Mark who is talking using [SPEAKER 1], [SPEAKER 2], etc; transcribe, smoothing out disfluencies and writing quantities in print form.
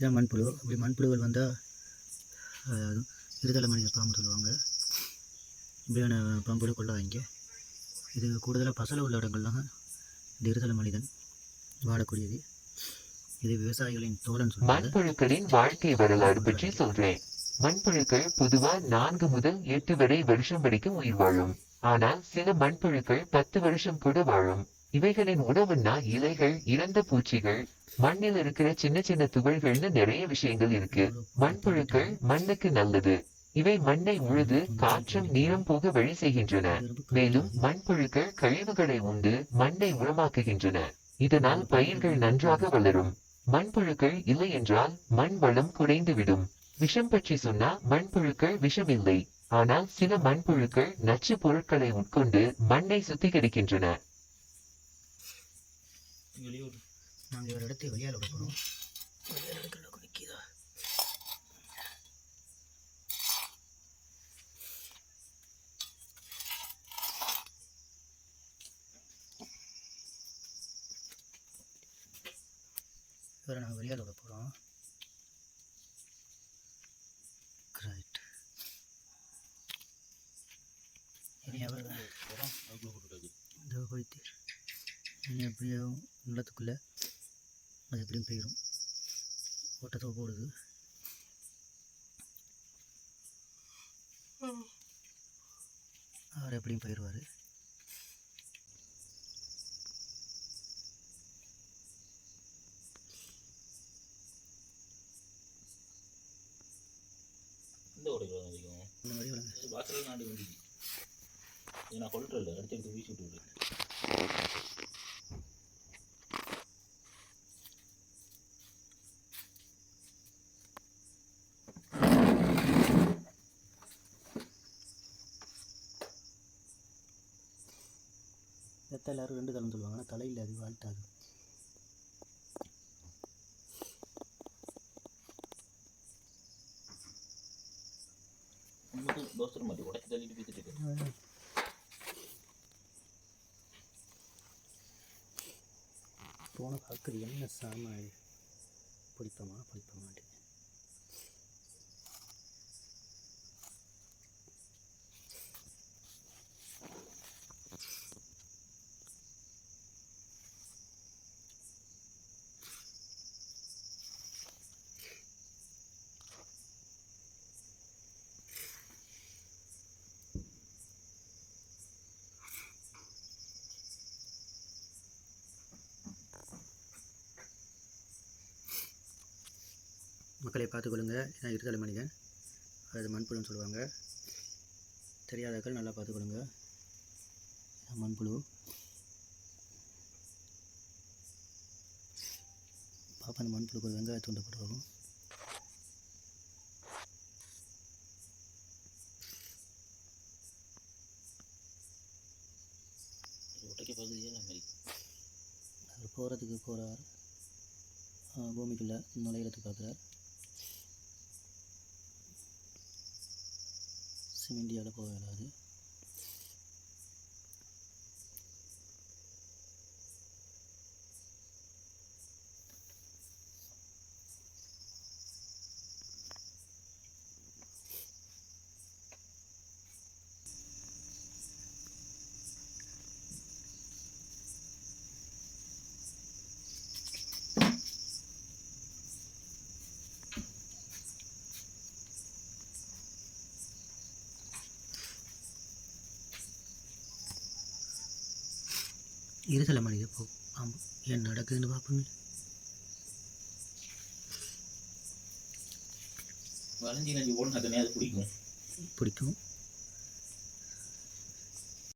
[SPEAKER 1] இதுதான் மண்புழு. அப்படி மண்புழுகள் வந்தால் இருதலை மனித பாம்பு சொல்லுவாங்க. இப்படியான பாம்புகளை கொள்ளாதீங்க. இது கூடுதலாக பசலை உள்ள இடங்கள்லாம் இந்த இருதலை மனிதன் வாழக்கூடியது. இது விவசாயிகளின் தோழன் சொல்லுவாங்க.
[SPEAKER 2] மண்புழுக்களின் வாழ்க்கை வரலாறு பற்றி சொல்றேன். மண்புழுக்கள் பொதுவா 4 முதல் 8 வரை வருஷம் வரைக்கும் உயிர் வாழும். ஆனால் சில மண்புழுக்கள் 10 வருஷம் கூட வாழும். இவைகளின் உணவுன்னா இலைகள், இறந்த பூச்சிகள், மண்ணில் இருக்கிற சின்ன சின்ன துகள்கள்னு நிறைய விஷயங்கள் இருக்கு. மண்புழுக்கள் மண்ணுக்கு நல்லது. இவை மண்ணை உழுது காற்றும் நீரும் போக வழி செய்கின்றன. மேலும் மண்புழுக்கள் கழிவுகளை உண்டு மண்ணை உரமாக்குகின்றன. இதனால் பயிர்கள் நன்றாக வளரும். மண்புழுக்கள் இல்லை என்றால் மண் வளம் குறைந்துவிடும். விஷம் பற்றி சொன்னா மண்புழுக்கள் விஷமில்லை. ஆனால் சில மண்புழுக்கள் நச்சு பொருட்களை உட்கொண்டு மண்ணை சுத்திகரிக்கின்றன.
[SPEAKER 1] நாங்கள் ஒரு இடத்தை வெளியால் விட போகிறோம். வெளியால் எடுக்கிறதுக்கு நிற்கிதா? இவரை நாங்கள் வெளியால் விட போகிறோம். ரைட். இனி அவர் இந்த போயிட்டு இனி அப்படியே நிலத்துக்குள்ளே அது எப்படியும் போயிடும். ஓட்டத்தை போடுது. அவர் எப்படியும் போயிடுவார். இந்த மாதிரி வாசல் நாடு வந்து நான் கொள்றேன் அடுத்து எடுத்து வீசி விட்டு எல்லாரும் 2 தரம் சொல்லுவாங்க. ஆனால் தலையில் அது வாழ்த்தாது. போன பார்க்குறது என்ன சாம பிடிப்ப மாட்டேன். மக்களை பார்த்துக்கொள்ளுங்க. இதான் இருதலை மனிதன், அது மண்புழுன்னு சொல்லுவாங்க. தெரியாதவர்கள் நல்லா பார்த்துக்கொள்ளுங்க. மண்புழு பாப்பா அந்த மண்புழுக்கு ஒரு வெங்காயத்தை துண்டை போடுவோம். அவர் போகிறதுக்கு போகிறார், பூமிக்குள்ளே நுழையிறதுக்கு பார்க்குறார். சிமெண்டியால் போக இயலாது. இருதலை மனித பாம்பு ஏன் நடக்குதுன்னு பார்ப்போங்க. பிடிக்கும்.